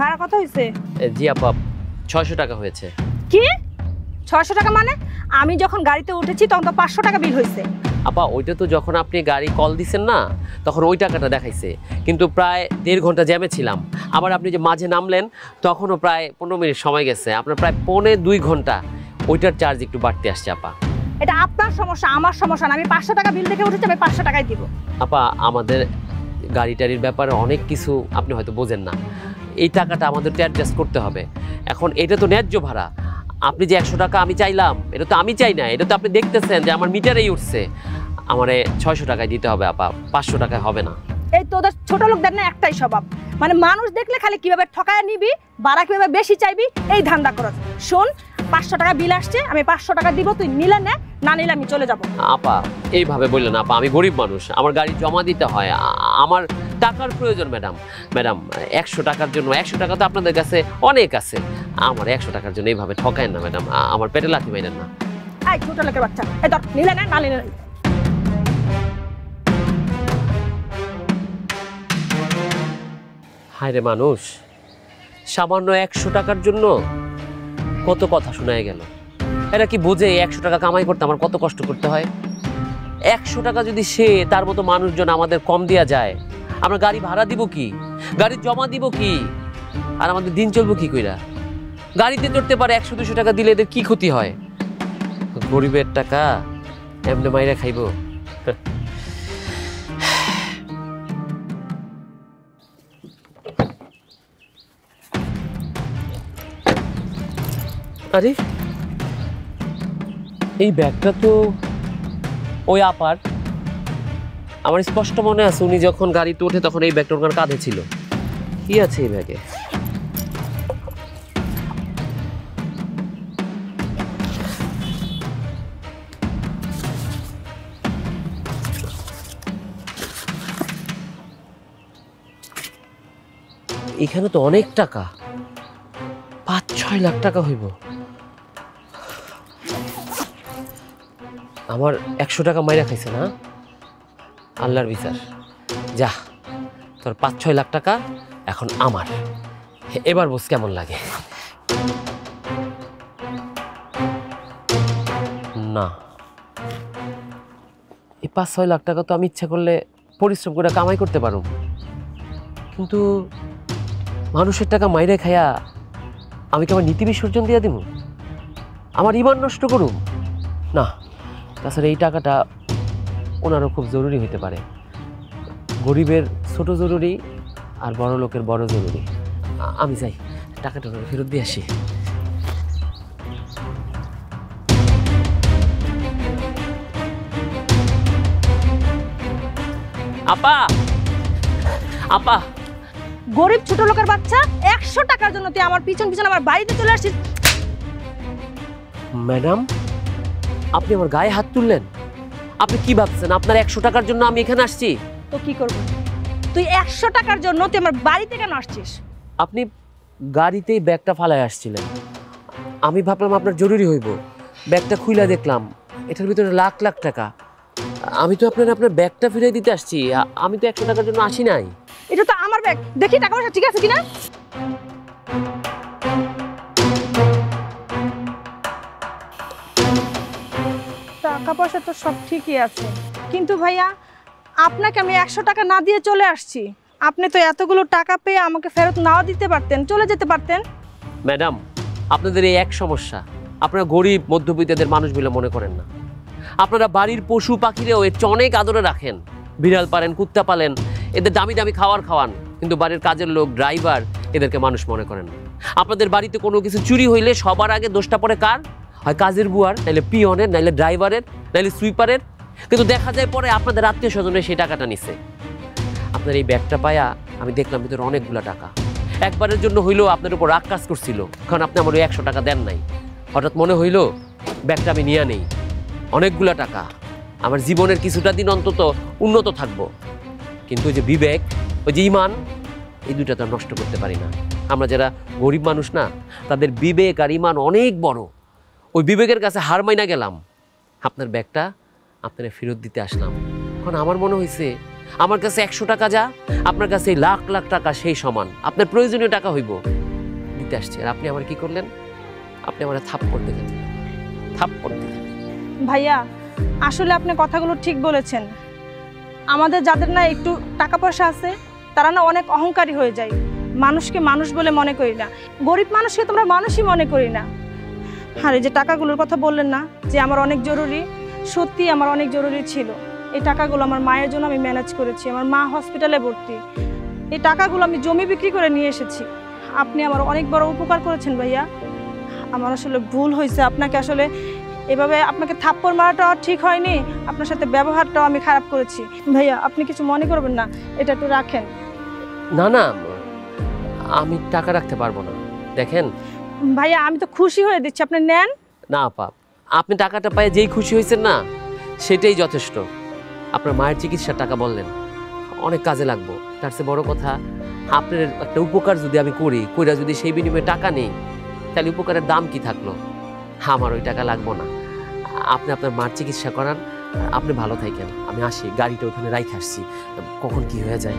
ভাড়া কত হয়েছে? জি আপা 600 টাকা হয়েছে। কি 600 টাকা মানে? আমি যখন গাড়িতে উঠেছি তখন তো 500 টাকা বিল হয়েছে। আপা ওইটা তো যখন আপনি গাড়ি কল দিছেন না তখন ওই টাকাটা দেখাইছে, কিন্তু প্রায় 1.5 ঘন্টা জ্যামে ছিলাম। আবার আপনি যে মাঝে নামলেন তখনও প্রায় 15 মিনিট সময় গেছে, আপনার প্রায় 2.25 ঘন্টা ওইটার চার্জ একটু বাড়তে আসছে আপা। এটা আপনার সমস্যা, আমার সমস্যা না। আমি 500 টাকা বিল দেখে উঠেছি, আমি 500 টাকাই দিব। আপা আমাদের গাড়ি টাড়ির ব্যাপারে অনেক কিছু আপনি হয়তো বোঝেন না, এই টাকাটা আমাদের তো অ্যাডজাস্ট করতে হবে। এখন এটা তো ন্যায্য ভাড়া, আপনি যে 100 টাকা আমি চাইলাম এটা তো আমি চাই না, এটা তো আপনি দেখতেছেন যে আমার মিটারেই উঠছে। আমারে 600 টাকায় দিতে হবে আপা, 500 টাকায় হবে না। এই তোদের ছোট লোকদের না একটাই স্বভাব, মানে মানুষ দেখলে খালি কিভাবে ঠকায় নিবি, ভাড়া কিভাবে বেশি চাইবি, এই ধান্দা করত। শোন 500 টাকা বিল আসছে, আমি 500 টাকা দিব, তুই নিলে নে, না নিলে আমি চলে যাব। আপা এইভাবে বললেন আপা, আমি গরিব মানুষ, আমার গাড়ি জমা দিতে হয়, আমার টাকার প্রয়োজন। ম্যাডাম ম্যাডাম 100 টাকার জন্য, 100 টাকা তো আপনাদের কাছে অনেক আছে, আমার 100 টাকার জন্য এইভাবে ঠকায়েন না ম্যাডাম, আমার পেটে লাথি মাইরেন না। এই ছোট লোকের বাচ্চা, এই ধর নিলে নে, না নিলে না। হায় রে মানুষ, সামান্য 100 টাকার জন্য কত কথা শোনায় গেল। এরা কি বোঝে 100 টাকা কামাই করতে আমার কত কষ্ট করতে হয়? 100 টাকা যদি সে তার মতো মানুষজন আমাদের কম দেয়া যায়, আমরা গাড়ি ভাড়া দিব কি, গাড়ি জমা দিব কি, আর আমাদের দিন চলবো কি কইরা? গাড়িতে চড়তে পারে 100-200 টাকা দিলে এদের কি ক্ষতি হয়? গরিবের টাকা এমনি মাইরা খাইবো? আরে এই ব্যাগটা তো ওই আপার, আমার স্পষ্ট মনে আছে উনি যখন গাড়িতে ওঠে তখন এই ব্যাগটা ওনার কাঁধে ছিল। কি আছে এই ব্যাগে? এখানে তো অনেক টাকা, 5-6 লাখ টাকা হইব। আমার 100 টাকা মাইরা খাইছে না, আল্লাহর বিচার। যা, তোর 5-6 লাখ টাকা এখন আমার, এবার বুঝ কেমন লাগে। না, এই 5-6 লাখ টাকা তো আমি ইচ্ছা করলে পরিশ্রম করে কামাই করতে পারো, কিন্তু মানুষের টাকা মাইরে খাইয়া আমি কি আমার নীতি বিসর্জন দিয়ে দিব? আমার ইমান নষ্ট করুম না। তাছাড়া এই টাকাটা ওনারও খুব জরুরি হতে পারে। গরিবের ছোট জরুরি আর বড় লোকের বড় জরুরি। আমি যাই, টাকাটা ফেরত দিয়ে আসি। আপা আপা, গরিব ছোট লোকের বাচ্চা, 100 টাকার জন্য তুই আমার পিছন পিছন আমার বাড়িতে চলে আসছিস। ম্যাডাম আপনি আমার গায়ে হাত তুললেন? আপনি কি ভাবছেন আপনার 100 টাকার জন্য আমি এখানে আসছি? তো কি করব? তুই 100 টাকার জন্য তুই আমার বাড়িতে কেন আসছিস? আপনি গাড়িতেই ব্যাগটা ফালায় আসছিলেন, আমি ভাবলাম আপনার জরুরি হইব। ব্যাগটা খুইলা দেখলাম এটার ভিতরে লাখ লাখ টাকা। আমি তো আপনার ব্যাগটা ফিরিয়ে দিতে আসছি, আমি তো 100 টাকার জন্য আসি নাই। এটা তো আমার ব্যাগ, দেখি টাকা পয়সা ঠিক আছে কিনা। টাকা পয়সা তো সব ঠিকই আছে, কিন্তু ভাইয়া আপনাকে আমি 100 টাকা না দিয়ে চলে আসছি। আপনি তো এতগুলো টাকা পেয়ে আমাকে ফেরত নাও দিতে পারতেন, চলে যেতে পারতেন। ম্যাডাম আপনাদের এই এক সমস্যা, আপনারা গরিব মধ্যবিত্তদের মানুষ বলে মনে করেন না। আপনারা বাড়ির পশু পাখিরেও এর চেয়ে অনেক আদরে রাখেন, বিড়াল পালেন, কুত্তা পালেন, এদের দামি দামি খাবার খাওয়ান, কিন্তু বাড়ির কাজের লোক, ড্রাইভার, এদেরকে মানুষ মনে করেন না। আপনাদের বাড়িতে কোনো কিছু চুরি হইলে সবার আগে দোষটা পড়ে কার? হয় কাজের বুয়ার, নাইলে পিয়নের, নাইলে ড্রাইভারের, নাইলে সুইপারের। কিন্তু দেখা যায় পরে আপনাদের আত্মীয় স্বজনে সেই টাকাটা নিছে। আপনার এই ব্যাগটা পায়া আমি দেখলাম ভিতরে অনেকগুলো টাকা। একবারের জন্য হইলেও আপনার উপর রাগ কাজ করছিল, কারণ আপনি আমার ওই 100 টাকা দেন নাই। হঠাৎ মনে হইল ব্যাগটা আমি নিয়ে নেই, অনেকগুলো টাকা, আমার জীবনের কিছুটা দিন অন্তত উন্নত থাকবো। কিন্তু ওই যে বিবেক, ওই যে ইমান, এই দুইটা তো নষ্ট করতে পারি না। আমরা যারা গরিব মানুষ না, তাদের বিবেক আর ইমান অনেক বড়। ওই বিবেকের কাছে হার মাইনা গেলাম, আপনার ব্যাগটা আপনারা ফেরত দিতে আসলাম। এখন আমার মনে হয়েছে আমার কাছে 100 টাকা যা, আপনার কাছে লাখ লাখ টাকা সেই সমান। আপনার প্রয়োজনীয় টাকা হইব, দিতে আসছে। আর আপনি আমার কি করলেন? আপনি আমার থাপ্পড় দিলেন, থাপ্পড় দিলেন। ভাইয়া আসলে আপনি কথাগুলো ঠিক বলেছেন। আমাদের যাদের না একটু টাকা পয়সা আছে তারা না অনেক অহংকারী হয়ে যায়, মানুষকে মানুষ বলে মনে করি না, গরিব মানুষকে তোমরা মানুষই মনে করি না। আর এই যে টাকাগুলোর কথা বললেন না যে আমার অনেক জরুরি, সত্যি আমার অনেক জরুরি ছিল। এই টাকাগুলো আমার মায়ের জন্য আমি ম্যানেজ করেছি, আমার মা হসপিটালে ভর্তি। এই টাকাগুলো আমি জমি বিক্রি করে নিয়ে এসেছি। আপনি আমার অনেক বড় উপকার করেছেন ভাইয়া। আমার আসলে ভুল হয়েছে, আপনাকে আসলে এভাবে আপনাকে থাপ্পড় মারাটাও ঠিক হয়নি, আপনার সাথে ব্যবহারটাও আমি খারাপ করেছি। ভাইয়া আপনি কিছু মনে করবেন না, এটা একটু রাখেন। না না, আমি টাকা রাখতে পারবো না। দেখেন ভাইয়া আমি তো খুশি হয়ে দিচ্ছি, আপনি নেন। না আপা, আপনি টাকাটা পায়ে যেই খুশি হয়েছেন না, সেটাই যথেষ্ট। আপনার মায়ের চিকিৎসার টাকা বললেন, অনেক কাজে লাগবো। তার চেয়ে বড় কথা, আপনার একটা উপকার যদি আমি করি, কইরা যদি সেই বিনিময়ে টাকা নেই, তাহলে উপকারের দাম কি থাকলো? আমার ওই টাকা লাগবো না। আপনি আপনার মার চিকিৎসা করান, আপনি ভালো থাকেন। আমি আসি, গাড়িটা ওখানে রাইখে আসছি, কখন কি হয়ে যায়।